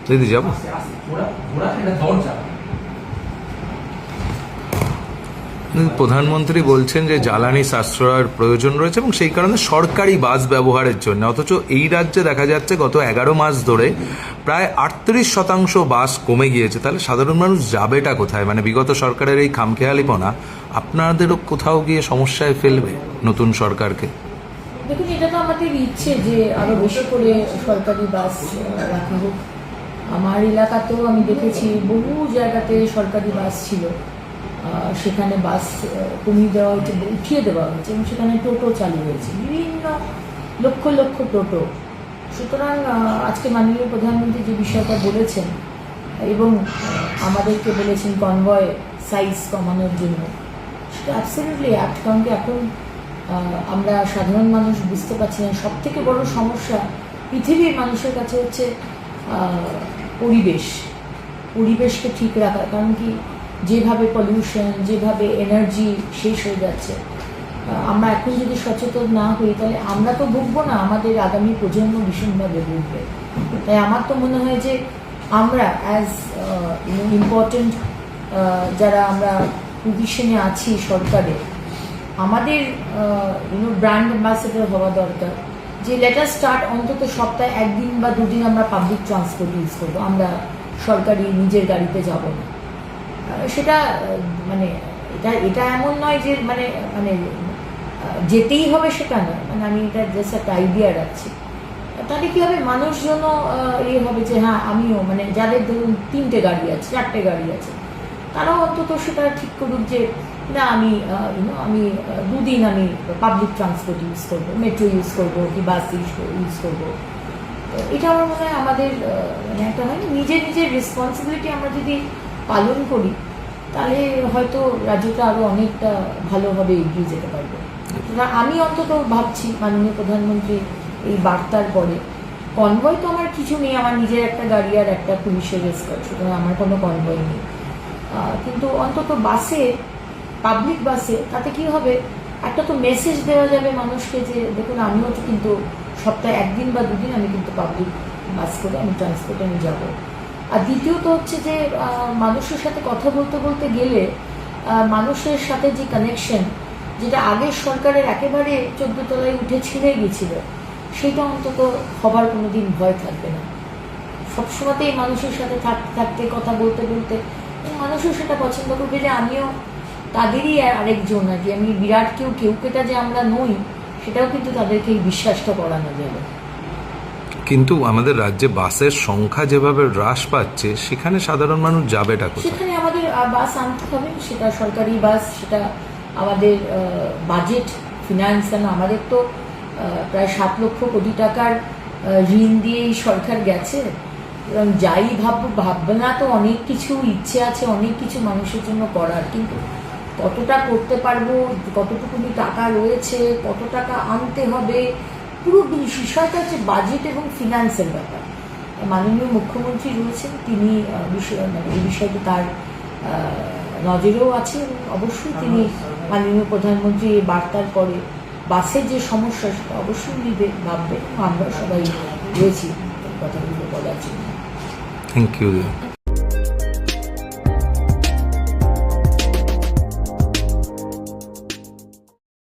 দিদি যাবো। প্রধানমন্ত্রী বলছেন যে জ্বালানি সাশ্রয়ের প্রয়োজন রয়েছে এবং সেই কারণে সরকারি বাস ব্যবহারের জন্য, অথচ এই রাজ্যে দেখা যাচ্ছে গত 11 মাস ধরে প্রায় 38% বাস কমে গিয়েছে। তাহলে সাধারণ মানুষ যাবেটা কোথায়? মানে বিগত সরকারের এই খামখেয়ালিপনা আপনাদেরও কোথাও গিয়ে সমস্যায় ফেলবে নতুন সরকারকে? দেখুন, এটা তো আমাদের ইচ্ছে যে আরো বেশি করে সরকারি বাস রাখা হোক। আমার এলাকাতেও আমি দেখেছি বহু জায়গাতে সরকারি বাস ছিল, সেখানে বাস কমিয়ে দেওয়া হয়েছে, উঠিয়ে দেওয়া হয়েছে এবং সেখানে টোটো চালু হয়েছে, বিভিন্ন লক্ষ লক্ষ টোটো। সুতরাং আজকে মাননীয় প্রধানমন্ত্রী যে বিষয়টা বলেছেন এবং আমাদেরকে বলেছেন কনভয় সাইজ কমানোর জন্য, সেটা অ্যাবসলিউটলি অ্যাপ্ট। কারণ কি এখন আমরা সাধারণ মানুষ বুঝতে পারছি না, সব থেকে বড় সমস্যা পৃথিবীর মানুষের কাছে হচ্ছে পরিবেশকে ঠিক রাখা। কারণ কি যেভাবে পলিউশন, যেভাবে এনার্জি শেষ হয়ে যাচ্ছে, আমরা এখন যদি সচেতন না হই তাহলে আমরা তো ভুগবো না, আমাদের আগামী প্রজন্ম ভীষণভাবে ভুগবে। তাই আমার তো মনে হয় যে আমরা অ্যাজ ইম্পর্টেন্ট যারা আমরা পজিশনে আছি সরকারে, আমাদের ব্র্যান্ড অ্যাম্বাসেডর হওয়া দরকার যে লেট আস স্টার্ট অন্তত সপ্তাহে 1 দিন বা 2 দিন আমরা পাবলিক ট্রান্সপোর্ট ইউজ করবো, আমরা সরকারি নিজের গাড়িতে যাব না। সেটা মানে এটা এমন নয় যে মানে মানে যেতেই হবে সেটা না, মানে আমি এটা জাস্ট একটা আইডিয়া রাখছি। তাহলে কি হবে, মানুষজনও হবে যে হ্যাঁ আমিও, মানে যাদের ধরুন 3টে গাড়ি আছে, 4টে গাড়ি আছে, তারাও অন্তত সেটা ঠিক করুক যে না আমি আমি 2 দিন আমি পাবলিক ট্রান্সপোর্ট ইউজ করবো, মেট্রো ইউজ করবো কি বাস ইউজ করবো। এটা আমার মনে হয় আমাদের মানে একটা হয় না, নিজের রেসপন্সিবিলিটি আমরা যদি পালন করি তাহলে হয়তো রাজ্যটা আরো অনেকটা ভালোভাবে এগিয়ে যেতে পারবে। আমি অন্তত ভাবছি মাননীয় প্রধানমন্ত্রী এই বার্তার পরে, কনভয় তো আমার কিছু নেই, আমার নিজের একটা গাড়ি আর একটা পুলিশের এসকর্ট, সুতরাং আমার কোনো কনভয় নেই। কিন্তু অন্তত বাসে, পাবলিক বাসে, তাতে কি হবে, একটা তো মেসেজ দেওয়া যাবে মানুষকে যে দেখুন আমিও কিন্তু সপ্তাহে 1 দিন বা 2 দিন আমি কিন্তু পাবলিক বাস করে আমি ট্রান্সপোর্টে আমি যাবো। আর দ্বিতীয়ত হচ্ছে যে মানুষের সাথে কথা বলতে বলতে গেলে মানুষের সাথে যে কানেকশন, যেটা আগের সরকারের একেবারে 14 তলায় উঠে ছিঁড়ে গেছিল, সেটা অন্তত হবার কোনো দিন ভয় থাকবে না। সবসময়তেই মানুষের সাথে থাকতে কথা বলতে বলতে মানুষও সেটা পছন্দ করবে যে আমিও তাদেরই আরেকজন, আর কি আমি বিরাট কেউটা যে আমরা নই, সেটাও কিন্তু তাদেরকে এই বিশ্বাসটা করানো যাবে। কিন্তু আমাদের রাজ্যে বাসের সংখ্যা যেভাবে হ্রাস পাচ্ছে, সেখানে সাধারণ মানুষ যাবেটা কোথায়? সেখানে আমাদের বাস আনতে হবে, সেটা সরকারি বাস, সেটা আমাদের বাজেট ফিনান্স, কেন আমাদের তো প্রায় 7 লক্ষ কোটি টাকার ঋণ দিয়েই সরকার গেছে। এবং যাই ভাববে না তো অনেক কিছু ইচ্ছে আছে, অনেক কিছু মানুষের জন্য করার, কিন্তু কতটা করতে পারবো, কতটুকুনি টাকা রয়েছে, কত টাকা আনতে হবে, পুরো বিষয়টা হচ্ছে বাজেট এবং ফিনান্সের ব্যাপার। মাননীয় মুখ্যমন্ত্রী রয়েছেন, তিনি এই বিষয়টি তার নজরেও আছে এবং অবশ্যই তিনি মাননীয় প্রধানমন্ত্রী এই বার্তার পরে বাসের যে সমস্যা সেটা অবশ্যই নিবে, ভাববে। আমরা সবাই রয়েছি কথাগুলো বলার জন্য। Thank you.